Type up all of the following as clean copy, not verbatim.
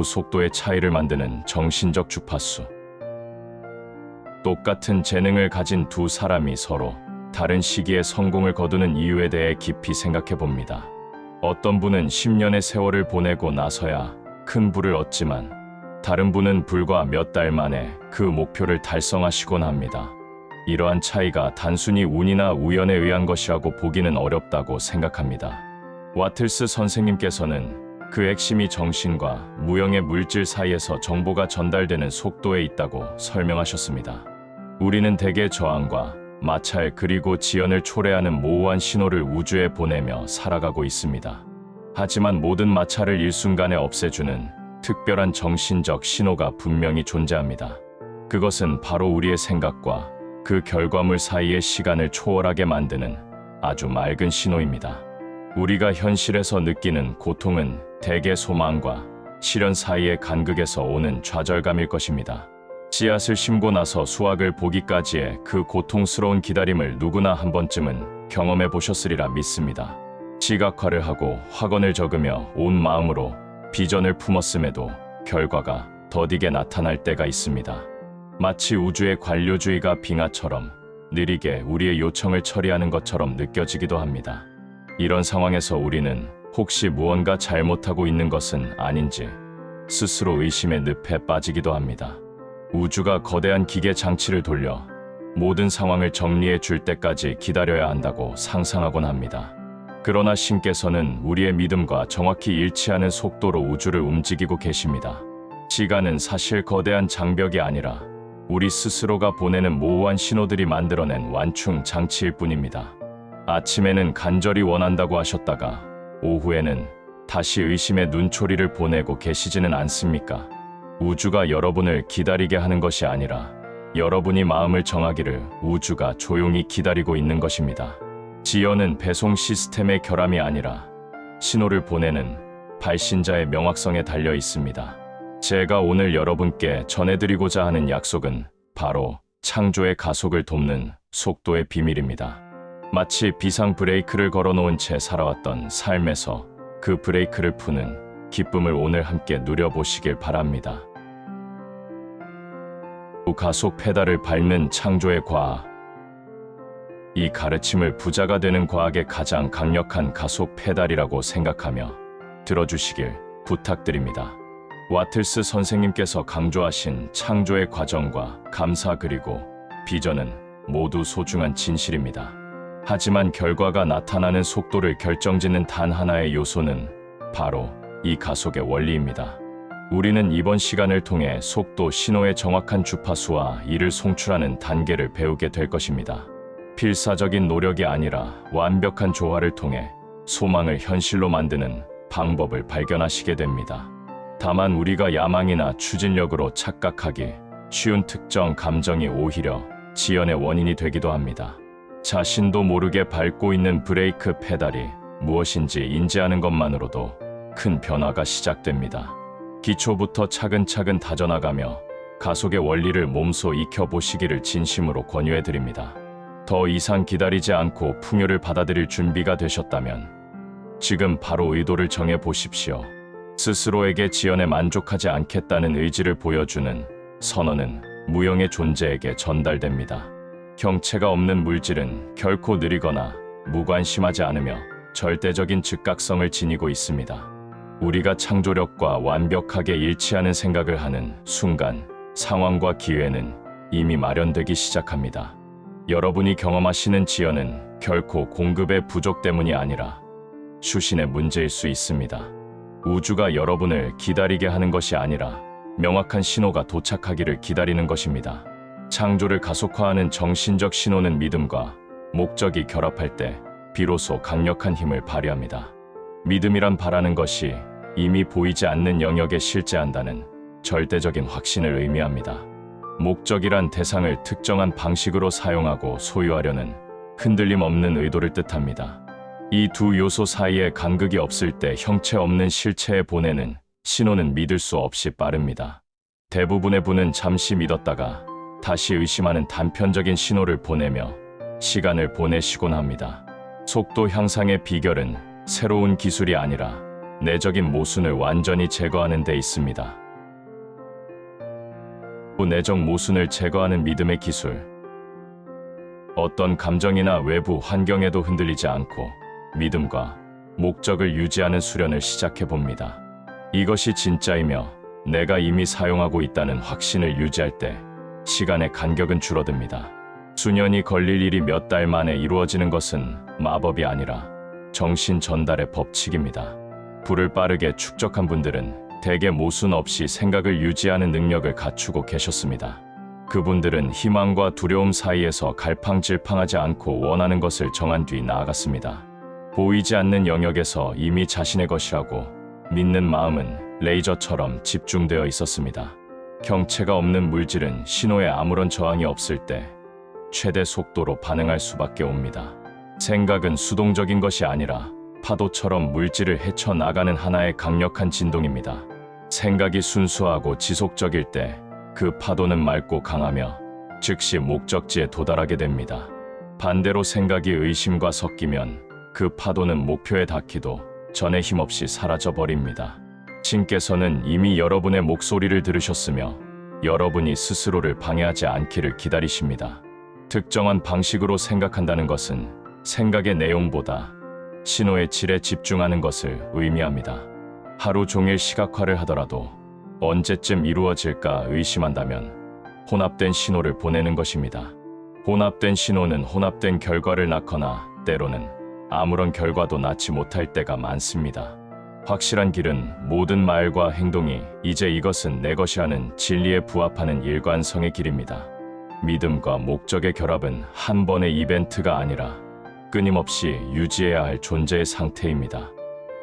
속도의 차이를 만드는 정신적 주파수. 똑같은 재능을 가진 두 사람이 서로 다른 시기에 성공을 거두는 이유에 대해 깊이 생각해 봅니다. 어떤 분은 10년의 세월을 보내고 나서야 큰 부를 얻지만 다른 분은 불과 몇 달 만에 그 목표를 달성하시곤 합니다. 이러한 차이가 단순히 운이나 우연에 의한 것이라고 보기는 어렵다고 생각합니다. 와틀스 선생님께서는 그 핵심이 정신과 무형의 물질 사이에서 정보가 전달되는 속도에 있다고 설명하셨습니다. 우리는 대개 저항과 마찰 그리고 지연을 초래하는 모호한 신호를 우주에 보내며 살아가고 있습니다. 하지만 모든 마찰을 일순간에 없애주는 특별한 정신적 신호가 분명히 존재합니다. 그것은 바로 우리의 생각과 그 결과물 사이의 시간을 초월하게 만드는 아주 맑은 신호입니다. 우리가 현실에서 느끼는 고통은 대개 소망과 실현 사이의 간극에서 오는 좌절감일 것입니다. 씨앗을 심고 나서 수확을 보기까지의 그 고통스러운 기다림을 누구나 한 번쯤은 경험해 보셨으리라 믿습니다. 시각화를 하고 확언을 적으며 온 마음으로 비전을 품었음에도 결과가 더디게 나타날 때가 있습니다. 마치 우주의 관료주의가 빙하처럼 느리게 우리의 요청을 처리하는 것처럼 느껴지기도 합니다. 이런 상황에서 우리는 혹시 무언가 잘못하고 있는 것은 아닌지 스스로 의심의 늪에 빠지기도 합니다. 우주가 거대한 기계 장치를 돌려 모든 상황을 정리해 줄 때까지 기다려야 한다고 상상하곤 합니다. 그러나 신께서는 우리의 믿음과 정확히 일치하는 속도로 우주를 움직이고 계십니다. 시간은 사실 거대한 장벽이 아니라 우리 스스로가 보내는 모호한 신호들이 만들어낸 완충 장치일 뿐입니다. 아침에는 간절히 원한다고 하셨다가 오후에는 다시 의심의 눈초리를 보내고 계시지는 않습니까? 우주가 여러분을 기다리게 하는 것이 아니라 여러분이 마음을 정하기를 우주가 조용히 기다리고 있는 것입니다. 지연은 배송 시스템의 결함이 아니라 신호를 보내는 발신자의 명확성에 달려 있습니다. 제가 오늘 여러분께 전해드리고자 하는 약속은 바로 창조의 가속을 돕는 속도의 비밀입니다. 마치 비상 브레이크를 걸어놓은 채 살아왔던 삶에서 그 브레이크를 푸는 기쁨을 오늘 함께 누려보시길 바랍니다. 가속 페달을 밟는 창조의 과학. 이 가르침을 부자가 되는 과학의 가장 강력한 가속 페달이라고 생각하며 들어주시길 부탁드립니다. 와틀스 선생님께서 강조하신 창조의 과정과 감사 그리고 비전은 모두 소중한 진실입니다. 하지만 결과가 나타나는 속도를 결정짓는 단 하나의 요소는 바로 이 가속의 원리입니다. 우리는 이번 시간을 통해 속도 신호의 정확한 주파수와 이를 송출하는 단계를 배우게 될 것입니다. 필사적인 노력이 아니라 완벽한 조화를 통해 소망을 현실로 만드는 방법을 발견하시게 됩니다. 다만 우리가 야망이나 추진력으로 착각하기 쉬운 특정 감정이 오히려 지연의 원인이 되기도 합니다. 자신도 모르게 밟고 있는 브레이크 페달이 무엇인지 인지하는 것만으로도 큰 변화가 시작됩니다. 기초부터 차근차근 다져나가며 가속의 원리를 몸소 익혀보시기를 진심으로 권유해드립니다. 더 이상 기다리지 않고 풍요를 받아들일 준비가 되셨다면 지금 바로 의도를 정해보십시오. 스스로에게 지연에 만족하지 않겠다는 의지를 보여주는 선언은 무형의 존재에게 전달됩니다. 형체가 없는 물질은 결코 느리거나 무관심하지 않으며 절대적인 즉각성을 지니고 있습니다. 우리가 창조력과 완벽하게 일치하는 생각을 하는 순간 상황과 기회는 이미 마련되기 시작합니다. 여러분이 경험하시는 지연은 결코 공급의 부족 때문이 아니라 수신의 문제일 수 있습니다. 우주가 여러분을 기다리게 하는 것이 아니라 명확한 신호가 도착하기를 기다리는 것입니다. 창조를 가속화하는 정신적 신호는 믿음과 목적이 결합할 때 비로소 강력한 힘을 발휘합니다. 믿음이란 바라는 것이 이미 보이지 않는 영역에 실제한다는 절대적인 확신을 의미합니다. 목적이란 대상을 특정한 방식으로 사용하고 소유하려는 흔들림 없는 의도를 뜻합니다. 이 두 요소 사이에 간극이 없을 때 형체 없는 실체에 보내는 신호는 믿을 수 없이 빠릅니다. 대부분의 분은 잠시 믿었다가 다시 의심하는 단편적인 신호를 보내며 시간을 보내시곤 합니다. 속도 향상의 비결은 새로운 기술이 아니라 내적인 모순을 완전히 제거하는 데 있습니다. 내적 모순을 제거하는 믿음의 기술. 어떤 감정이나 외부 환경에도 흔들리지 않고 믿음과 목적을 유지하는 수련을 시작해 봅니다. 이것이 진짜이며 내가 이미 사용하고 있다는 확신을 유지할 때 시간의 간격은 줄어듭니다. 수년이 걸릴 일이 몇 달 만에 이루어지는 것은 마법이 아니라 정신 전달의 법칙입니다. 불을 빠르게 축적한 분들은 대개 모순 없이 생각을 유지하는 능력을 갖추고 계셨습니다. 그분들은 희망과 두려움 사이에서 갈팡질팡하지 않고 원하는 것을 정한 뒤 나아갔습니다. 보이지 않는 영역에서 이미 자신의 것이라고 믿는 마음은 레이저처럼 집중되어 있었습니다. 경체가 없는 물질은 신호에 아무런 저항이 없을 때 최대 속도로 반응할 수밖에 옵니다. 생각은 수동적인 것이 아니라 파도처럼 물질을 헤쳐나가는 하나의 강력한 진동입니다. 생각이 순수하고 지속적일 때 그 파도는 맑고 강하며 즉시 목적지에 도달하게 됩니다. 반대로 생각이 의심과 섞이면 그 파도는 목표에 닿기도 전에 힘없이 사라져버립니다. 신께서는 이미 여러분의 목소리를 들으셨으며 여러분이 스스로를 방해하지 않기를 기다리십니다. 특정한 방식으로 생각한다는 것은 생각의 내용보다 신호의 질에 집중하는 것을 의미합니다. 하루 종일 시각화를 하더라도 언제쯤 이루어질까 의심한다면 혼합된 신호를 보내는 것입니다. 혼합된 신호는 혼합된 결과를 낳거나 때로는 아무런 결과도 낳지 못할 때가 많습니다. 확실한 길은 모든 말과 행동이 이제 이것은 내 것이 하는 진리에 부합하는 일관성의 길입니다. 믿음과 목적의 결합은 한 번의 이벤트가 아니라 끊임없이 유지해야 할 존재의 상태입니다.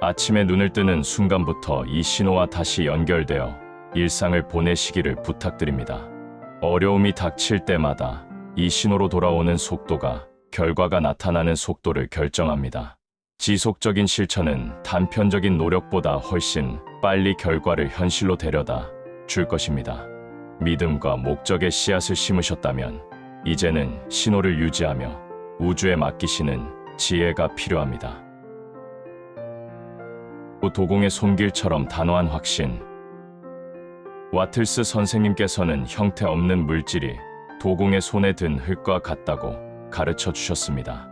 아침에 눈을 뜨는 순간부터 이 신호와 다시 연결되어 일상을 보내시기를 부탁드립니다. 어려움이 닥칠 때마다 이 신호로 돌아오는 속도가 결과가 나타나는 속도를 결정합니다. 지속적인 실천은 단편적인 노력보다 훨씬 빨리 결과를 현실로 데려다 줄 것입니다. 믿음과 목적의 씨앗을 심으셨다면 이제는 신호를 유지하며 우주에 맡기시는 지혜가 필요합니다. 도공의 손길처럼 단호한 확신. 와틀스 선생님께서는 형태 없는 물질이 도공의 손에 든 흙과 같다고 가르쳐 주셨습니다.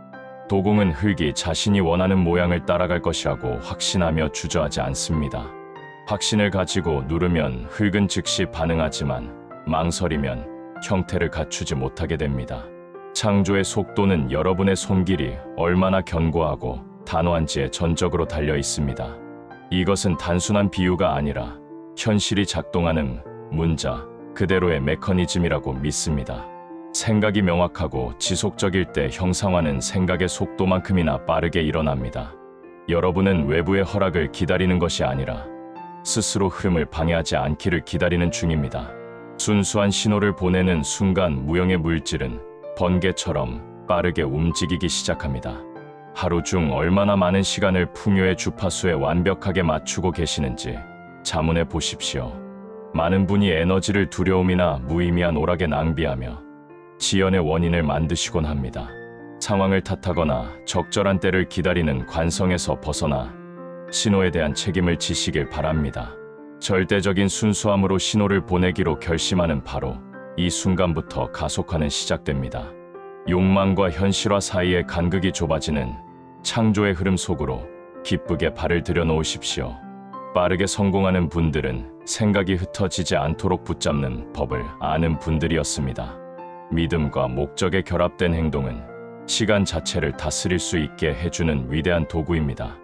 도공은 흙이 자신이 원하는 모양을 따라갈 것이라고 확신하며 주저하지 않습니다. 확신을 가지고 누르면 흙은 즉시 반응하지만 망설이면 형태를 갖추지 못하게 됩니다. 창조의 속도는 여러분의 손길이 얼마나 견고하고 단호한지에 전적으로 달려 있습니다. 이것은 단순한 비유가 아니라 현실이 작동하는 문자 그대로의 메커니즘이라고 믿습니다. 생각이 명확하고 지속적일 때 형상화는 생각의 속도만큼이나 빠르게 일어납니다. 여러분은 외부의 허락을 기다리는 것이 아니라 스스로 흐름을 방해하지 않기를 기다리는 중입니다. 순수한 신호를 보내는 순간 무형의 물질은 번개처럼 빠르게 움직이기 시작합니다. 하루 중 얼마나 많은 시간을 풍요의 주파수에 완벽하게 맞추고 계시는지 자문해 보십시오. 많은 분이 에너지를 두려움이나 무의미한 오락에 낭비하며 지연의 원인을 만드시곤 합니다. 상황을 탓하거나 적절한 때를 기다리는 관성에서 벗어나 신호에 대한 책임을 지시길 바랍니다. 절대적인 순수함으로 신호를 보내기로 결심하는 바로 이 순간부터 가속화는 시작됩니다. 욕망과 현실화 사이의 간극이 좁아지는 창조의 흐름 속으로 기쁘게 발을 들여놓으십시오. 빠르게 성공하는 분들은 생각이 흩어지지 않도록 붙잡는 법을 아는 분들이었습니다. 믿음과 목적에 결합된 행동은 시간 자체를 다스릴 수 있게 해주는 위대한 도구입니다.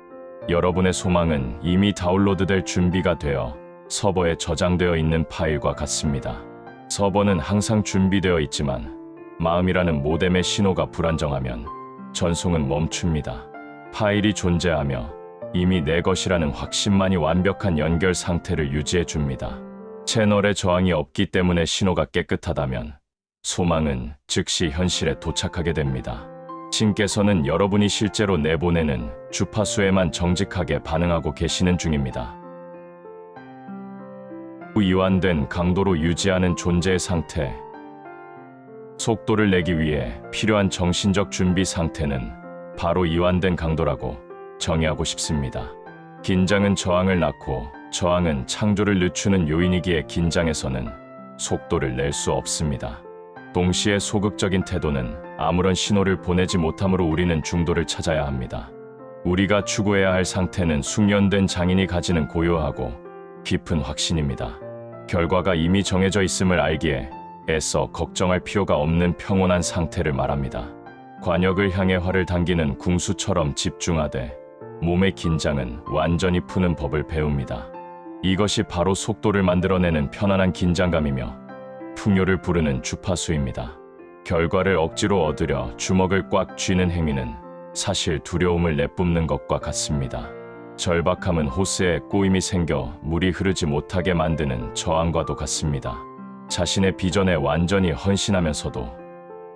여러분의 소망은 이미 다운로드될 준비가 되어 서버에 저장되어 있는 파일과 같습니다. 서버는 항상 준비되어 있지만 마음이라는 모뎀의 신호가 불안정하면 전송은 멈춥니다. 파일이 존재하며 이미 내 것이라는 확신만이 완벽한 연결 상태를 유지해 줍니다. 채널에 저항이 없기 때문에 신호가 깨끗하다면 소망은 즉시 현실에 도착하게 됩니다. 신께서는 여러분이 실제로 내보내는 주파수에만 정직하게 반응하고 계시는 중입니다. 이완된 강도로 유지하는 존재의 상태. 속도를 내기 위해 필요한 정신적 준비 상태는 바로 이완된 강도라고 정의하고 싶습니다. 긴장은 저항을 낳고 저항은 창조를 늦추는 요인이기에 긴장에서는 속도를 낼 수 없습니다. 동시에 소극적인 태도는 아무런 신호를 보내지 못함으로 우리는 중도를 찾아야 합니다. 우리가 추구해야 할 상태는 숙련된 장인이 가지는 고요하고 깊은 확신입니다. 결과가 이미 정해져 있음을 알기에 애써 걱정할 필요가 없는 평온한 상태를 말합니다. 관역을 향해 활을 당기는 궁수처럼 집중하되 몸의 긴장은 완전히 푸는 법을 배웁니다. 이것이 바로 속도를 만들어내는 편안한 긴장감이며 풍요를 부르는 주파수입니다. 결과를 억지로 얻으려 주먹을 꽉 쥐는 행위는 사실 두려움을 내뿜는 것과 같습니다. 절박함은 호스에 꼬임이 생겨 물이 흐르지 못하게 만드는 저항과도 같습니다. 자신의 비전에 완전히 헌신하면서도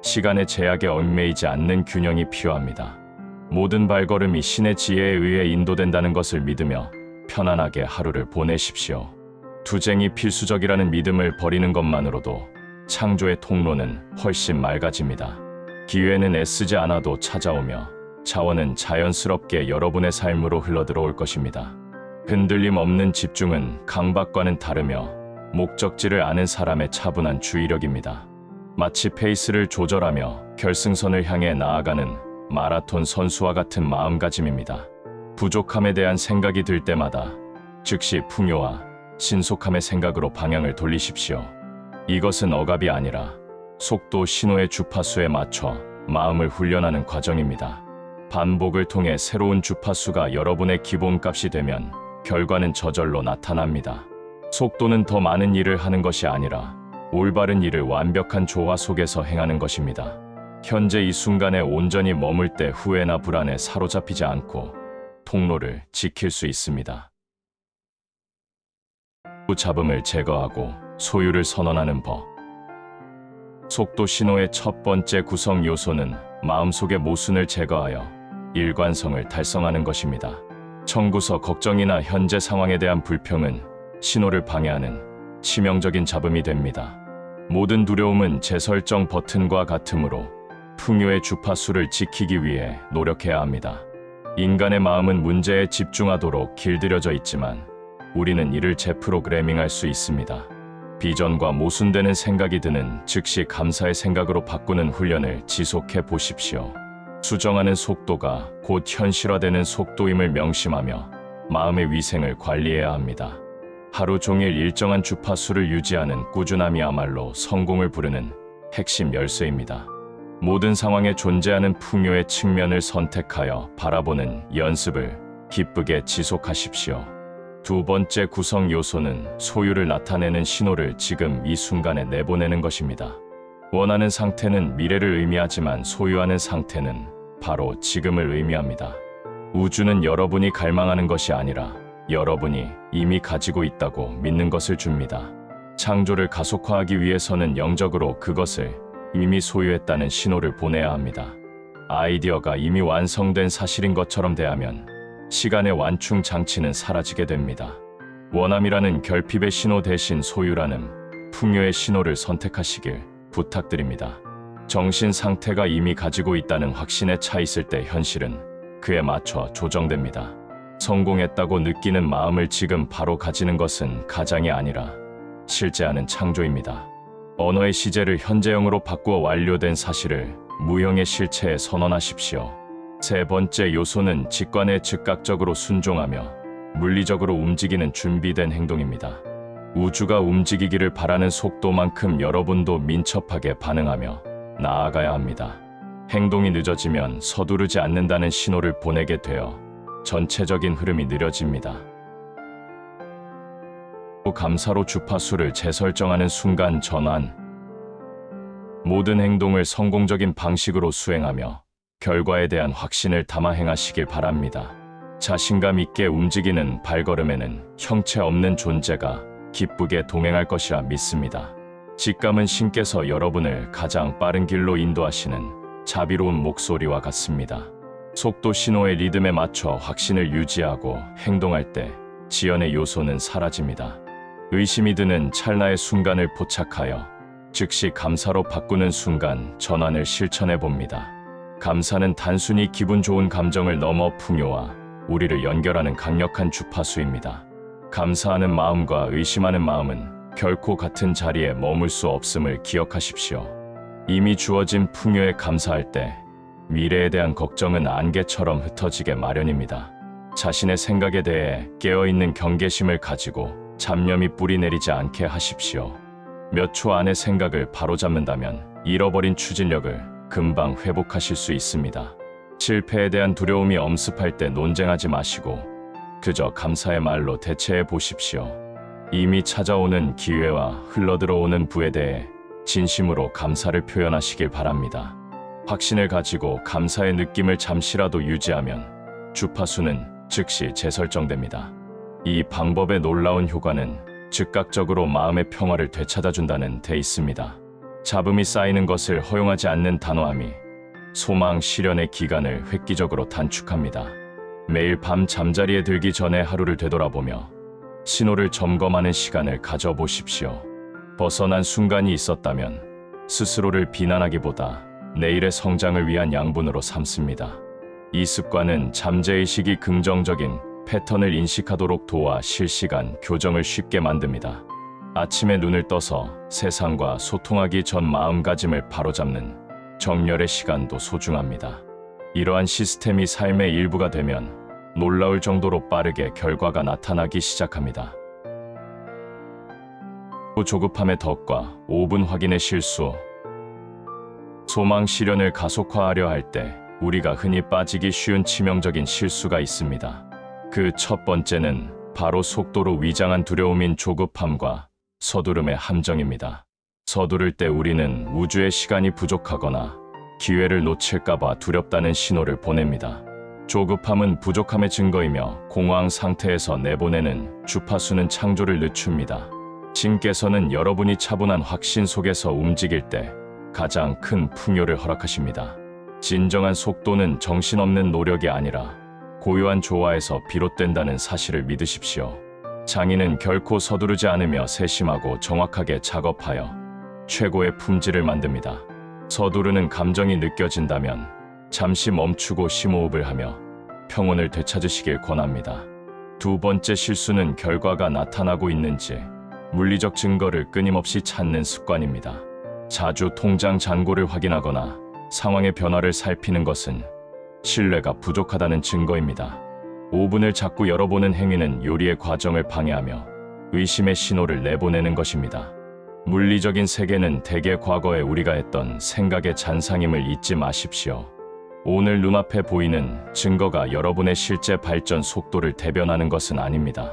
시간의 제약에 얽매이지 않는 균형이 필요합니다. 모든 발걸음이 신의 지혜에 의해 인도된다는 것을 믿으며 편안하게 하루를 보내십시오. 투쟁이 필수적이라는 믿음을 버리는 것만으로도 창조의 통로는 훨씬 맑아집니다. 기회는 애쓰지 않아도 찾아오며 자원은 자연스럽게 여러분의 삶으로 흘러들어올 것입니다. 흔들림 없는 집중은 강박과는 다르며 목적지를 아는 사람의 차분한 주의력입니다. 마치 페이스를 조절하며 결승선을 향해 나아가는 마라톤 선수와 같은 마음가짐입니다. 부족함에 대한 생각이 들 때마다 즉시 풍요와 신속함의 생각으로 방향을 돌리십시오. 이것은 억압이 아니라 속도 신호의 주파수에 맞춰 마음을 훈련하는 과정입니다. 반복을 통해 새로운 주파수가 여러분의 기본값이 되면 결과는 저절로 나타납니다. 속도는 더 많은 일을 하는 것이 아니라 올바른 일을 완벽한 조화 속에서 행하는 것입니다. 현재 이 순간에 온전히 머물 때 후회나 불안에 사로잡히지 않고 통로를 지킬 수 있습니다. 잡음을 제거하고 소유를 선언하는 법. 속도 신호의 첫 번째 구성 요소는 마음속의 모순을 제거하여 일관성을 달성하는 것입니다. 청구서 걱정이나 현재 상황에 대한 불평은 신호를 방해하는 치명적인 잡음이 됩니다. 모든 두려움은 재설정 버튼과 같으므로 풍요의 주파수를 지키기 위해 노력해야 합니다. 인간의 마음은 문제에 집중하도록 길들여져 있지만 우리는 이를 재프로그래밍할 수 있습니다. 비전과 모순되는 생각이 드는 즉시 감사의 생각으로 바꾸는 훈련을 지속해 보십시오. 수정하는 속도가 곧 현실화되는 속도임을 명심하며 마음의 위생을 관리해야 합니다. 하루 종일 일정한 주파수를 유지하는 꾸준함이야말로 성공을 부르는 핵심 열쇠입니다. 모든 상황에 존재하는 풍요의 측면을 선택하여 바라보는 연습을 기쁘게 지속하십시오. 두 번째 구성 요소는 소유를 나타내는 신호를 지금 이 순간에 내보내는 것입니다. 원하는 상태는 미래를 의미하지만 소유하는 상태는 바로 지금을 의미합니다. 우주는 여러분이 갈망하는 것이 아니라 여러분이 이미 가지고 있다고 믿는 것을 줍니다. 창조를 가속화하기 위해서는 영적으로 그것을 이미 소유했다는 신호를 보내야 합니다. 아이디어가 이미 완성된 사실인 것처럼 대하면 시간의 완충 장치는 사라지게 됩니다. 원함이라는 결핍의 신호 대신 소유라는 풍요의 신호를 선택하시길 부탁드립니다. 정신 상태가 이미 가지고 있다는 확신에 차 있을 때 현실은 그에 맞춰 조정됩니다. 성공했다고 느끼는 마음을 지금 바로 가지는 것은 가장이 아니라 실제하는 창조입니다. 언어의 시제를 현재형으로 바꾸어 완료된 사실을 무형의 실체에 선언하십시오. 세 번째 요소는 직관에 즉각적으로 순종하며 물리적으로 움직이는 준비된 행동입니다. 우주가 움직이기를 바라는 속도만큼 여러분도 민첩하게 반응하며 나아가야 합니다. 행동이 늦어지면 서두르지 않는다는 신호를 보내게 되어 전체적인 흐름이 느려집니다. 감사로 주파수를 재설정하는 순간 전환. 모든 행동을 성공적인 방식으로 수행하며 결과에 대한 확신을 담아 행하시길 바랍니다. 자신감 있게 움직이는 발걸음에는 형체 없는 존재가 기쁘게 동행할 것이라 믿습니다. 직감은 신께서 여러분을 가장 빠른 길로 인도하시는 자비로운 목소리와 같습니다. 속도 신호의 리듬에 맞춰 확신을 유지하고 행동할 때 지연의 요소는 사라집니다. 의심이 드는 찰나의 순간을 포착하여 즉시 감사로 바꾸는 순간 전환을 실천해 봅니다. 감사는 단순히 기분 좋은 감정을 넘어 풍요와 우리를 연결하는 강력한 주파수입니다. 감사하는 마음과 의심하는 마음은 결코 같은 자리에 머물 수 없음을 기억하십시오. 이미 주어진 풍요에 감사할 때 미래에 대한 걱정은 안개처럼 흩어지게 마련입니다. 자신의 생각에 대해 깨어있는 경계심을 가지고 잡념이 뿌리 내리지 않게 하십시오. 몇 초 안에 생각을 바로잡는다면 잃어버린 추진력을 금방 회복하실 수 있습니다. 실패에 대한 두려움이 엄습할 때 논쟁하지 마시고 그저 감사의 말로 대체해 보십시오. 이미 찾아오는 기회와 흘러들어오는 부에 대해 진심으로 감사를 표현하시길 바랍니다. 확신을 가지고 감사의 느낌을 잠시라도 유지하면 주파수는 즉시 재설정됩니다. 이 방법의 놀라운 효과는 즉각적으로 마음의 평화를 되찾아준다는 데 있습니다. 잡음이 쌓이는 것을 허용하지 않는 단호함이 소망 실현의 기간을 획기적으로 단축합니다. 매일 밤 잠자리에 들기 전에 하루를 되돌아보며 신호를 점검하는 시간을 가져보십시오. 벗어난 순간이 있었다면 스스로를 비난하기보다 내일의 성장을 위한 양분으로 삼습니다. 이 습관은 잠재의식이 긍정적인 패턴을 인식하도록 도와 실시간 교정을 쉽게 만듭니다. 아침에 눈을 떠서 세상과 소통하기 전 마음가짐을 바로잡는 정렬의 시간도 소중합니다. 이러한 시스템이 삶의 일부가 되면 놀라울 정도로 빠르게 결과가 나타나기 시작합니다. 조급함의 덕과 5분 확인의 실수. 소망 실현을 가속화하려 할 때 우리가 흔히 빠지기 쉬운 치명적인 실수가 있습니다. 그 첫 번째는 바로 속도로 위장한 두려움인 조급함과 서두름의 함정입니다. 서두를 때 우리는 우주의 시간이 부족하거나 기회를 놓칠까봐 두렵다는 신호를 보냅니다. 조급함은 부족함의 증거이며 공허한 상태에서 내보내는 주파수는 창조를 늦춥니다. 신께서는 여러분이 차분한 확신 속에서 움직일 때 가장 큰 풍요를 허락하십니다. 진정한 속도는 정신없는 노력이 아니라 고요한 조화에서 비롯된다는 사실을 믿으십시오. 장인은 결코 서두르지 않으며 세심하고 정확하게 작업하여 최고의 품질을 만듭니다. 서두르는 감정이 느껴진다면 잠시 멈추고 심호흡을 하며 평온을 되찾으시길 권합니다. 두 번째 실수는 결과가 나타나고 있는지 물리적 증거를 끊임없이 찾는 습관입니다. 자주 통장 잔고를 확인하거나 상황의 변화를 살피는 것은 신뢰가 부족하다는 증거입니다. 오븐을 자꾸 열어보는 행위는 요리의 과정을 방해하며 의심의 신호를 내보내는 것입니다. 물리적인 세계는 대개 과거에 우리가 했던 생각의 잔상임을 잊지 마십시오. 오늘 눈앞에 보이는 증거가 여러분의 실제 발전 속도를 대변하는 것은 아닙니다.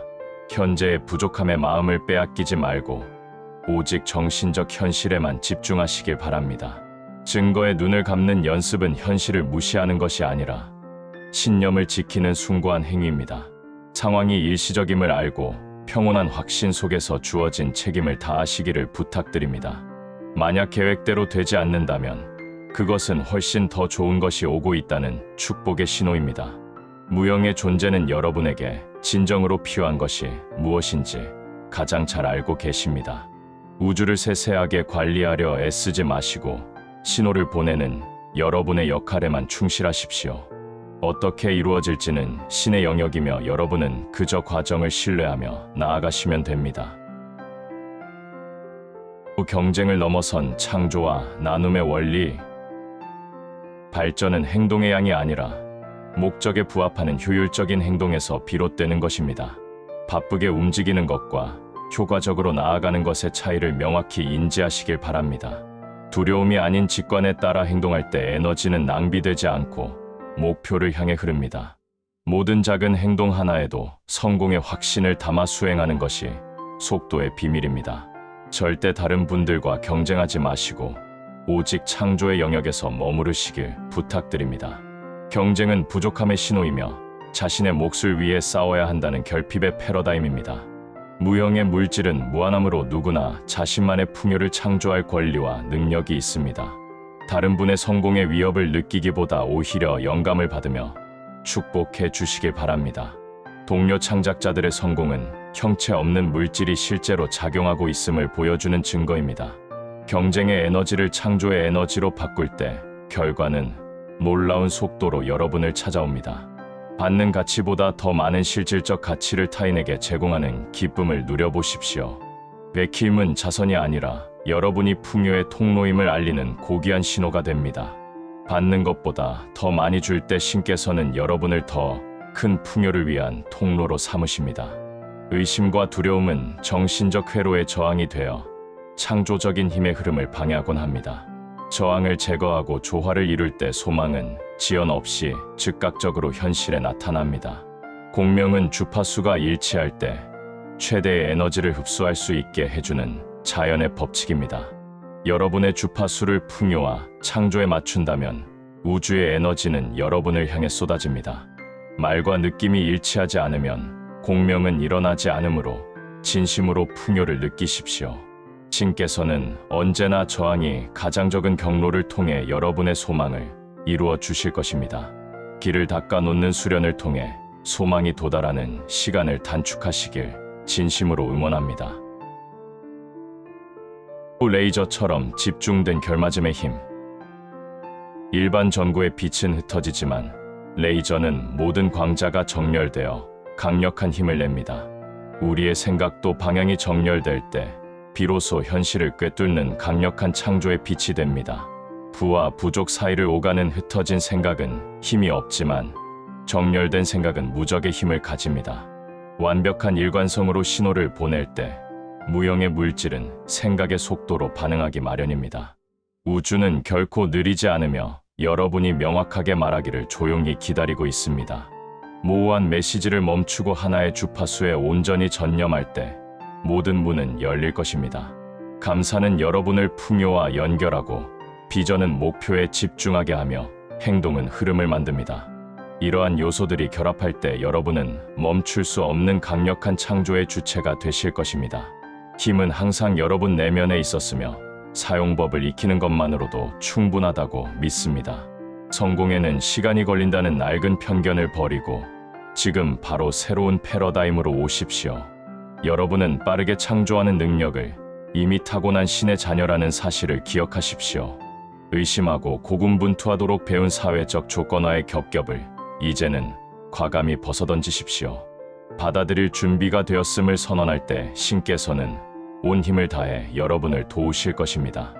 현재의 부족함의 마음을 빼앗기지 말고 오직 정신적 현실에만 집중하시길 바랍니다. 증거에 눈을 감는 연습은 현실을 무시하는 것이 아니라 신념을 지키는 숭고한 행위입니다. 상황이 일시적임을 알고 평온한 확신 속에서 주어진 책임을 다하시기를 부탁드립니다. 만약 계획대로 되지 않는다면 그것은 훨씬 더 좋은 것이 오고 있다는 축복의 신호입니다. 무형의 존재는 여러분에게 진정으로 필요한 것이 무엇인지 가장 잘 알고 계십니다. 우주를 세세하게 관리하려 애쓰지 마시고 신호를 보내는 여러분의 역할에만 충실하십시오. 어떻게 이루어질지는 신의 영역이며 여러분은 그저 과정을 신뢰하며 나아가시면 됩니다. 경쟁을 넘어선 창조와 나눔의 원리. 발전은 행동의 양이 아니라 목적에 부합하는 효율적인 행동에서 비롯되는 것입니다. 바쁘게 움직이는 것과 효과적으로 나아가는 것의 차이를 명확히 인지하시길 바랍니다. 두려움이 아닌 직관에 따라 행동할 때 에너지는 낭비되지 않고 목표를 향해 흐릅니다. 모든 작은 행동 하나에도 성공의 확신을 담아 수행하는 것이 속도의 비밀입니다. 절대 다른 분들과 경쟁하지 마시고 오직 창조의 영역에서 머무르시길 부탁드립니다. 경쟁은 부족함의 신호이며 자신의 몫을 위해 싸워야 한다는 결핍의 패러다임입니다. 무형의 물질은 무한함으로 누구나 자신만의 풍요를 창조할 권리와 능력이 있습니다. 다른 분의 성공의 위협을 느끼기보다 오히려 영감을 받으며 축복해 주시길 바랍니다. 동료 창작자들의 성공은 형체 없는 물질이 실제로 작용하고 있음을 보여주는 증거입니다. 경쟁의 에너지를 창조의 에너지로 바꿀 때 결과는 놀라운 속도로 여러분을 찾아옵니다. 받는 가치보다 더 많은 실질적 가치를 타인에게 제공하는 기쁨을 누려보십시오. 베킴은 자선이 아니라 여러분이 풍요의 통로임을 알리는 고귀한 신호가 됩니다. 받는 것보다 더 많이 줄 때 신께서는 여러분을 더 큰 풍요를 위한 통로로 삼으십니다. 의심과 두려움은 정신적 회로의 저항이 되어 창조적인 힘의 흐름을 방해하곤 합니다. 저항을 제거하고 조화를 이룰 때 소망은 지연 없이 즉각적으로 현실에 나타납니다. 공명은 주파수가 일치할 때 최대의 에너지를 흡수할 수 있게 해주는 자연의 법칙입니다. 여러분의 주파수를 풍요와 창조에 맞춘다면 우주의 에너지는 여러분을 향해 쏟아집니다. 말과 느낌이 일치하지 않으면 공명은 일어나지 않으므로 진심으로 풍요를 느끼십시오. 신께서는 언제나 저항이 가장 적은 경로를 통해 여러분의 소망을 이루어 주실 것입니다. 길을 닦아 놓는 수련을 통해 소망이 도달하는 시간을 단축하시길 진심으로 응원합니다. 레이저처럼 집중된 결맞음의 힘. 일반 전구의 빛은 흩어지지만 레이저는 모든 광자가 정렬되어 강력한 힘을 냅니다. 우리의 생각도 방향이 정렬될 때 비로소 현실을 꿰뚫는 강력한 창조의 빛이 됩니다. 부와 부족 사이를 오가는 흩어진 생각은 힘이 없지만 정렬된 생각은 무적의 힘을 가집니다. 완벽한 일관성으로 신호를 보낼 때 무형의 물질은 생각의 속도로 반응하기 마련입니다. 우주는 결코 느리지 않으며 여러분이 명확하게 말하기를 조용히 기다리고 있습니다. 모호한 메시지를 멈추고 하나의 주파수에 온전히 전념할 때 모든 문은 열릴 것입니다. 감사는 여러분을 풍요와 연결하고 비전은 목표에 집중하게 하며 행동은 흐름을 만듭니다. 이러한 요소들이 결합할 때 여러분은 멈출 수 없는 강력한 창조의 주체가 되실 것입니다. 힘은 항상 여러분 내면에 있었으며 사용법을 익히는 것만으로도 충분하다고 믿습니다. 성공에는 시간이 걸린다는 낡은 편견을 버리고 지금 바로 새로운 패러다임으로 오십시오. 여러분은 빠르게 창조하는 능력을 이미 타고난 신의 자녀라는 사실을 기억하십시오. 의심하고 고군분투하도록 배운 사회적 조건화의 겹겹을 이제는 과감히 벗어던지십시오. 받아들일 준비가 되었음을 선언할 때 신께서는 온 힘을 다해 여러분을 도우실 것입니다.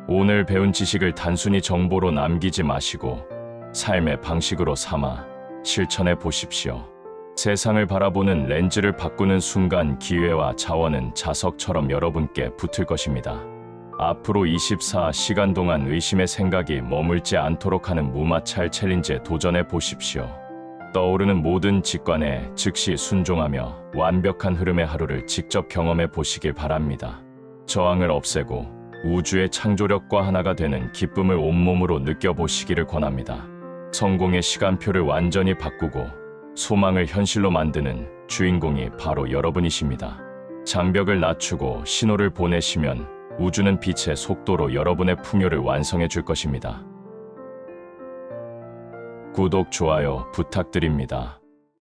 오늘 배운 지식을 단순히 정보로 남기지 마시고 삶의 방식으로 삼아 실천해 보십시오. 세상을 바라보는 렌즈를 바꾸는 순간 기회와 자원은 자석처럼 여러분께 붙을 것입니다. 앞으로 24시간 동안 의심의 생각이 머물지 않도록 하는 무마찰 챌린지에 도전해 보십시오. 떠오르는 모든 직관에 즉시 순종하며 완벽한 흐름의 하루를 직접 경험해 보시길 바랍니다. 저항을 없애고 우주의 창조력과 하나가 되는 기쁨을 온몸으로 느껴보시기를 권합니다. 성공의 시간표를 완전히 바꾸고 소망을 현실로 만드는 주인공이 바로 여러분이십니다. 장벽을 낮추고 신호를 보내시면 우주는 빛의 속도로 여러분의 풍요를 완성해 줄 것입니다. 구독, 좋아요 부탁드립니다.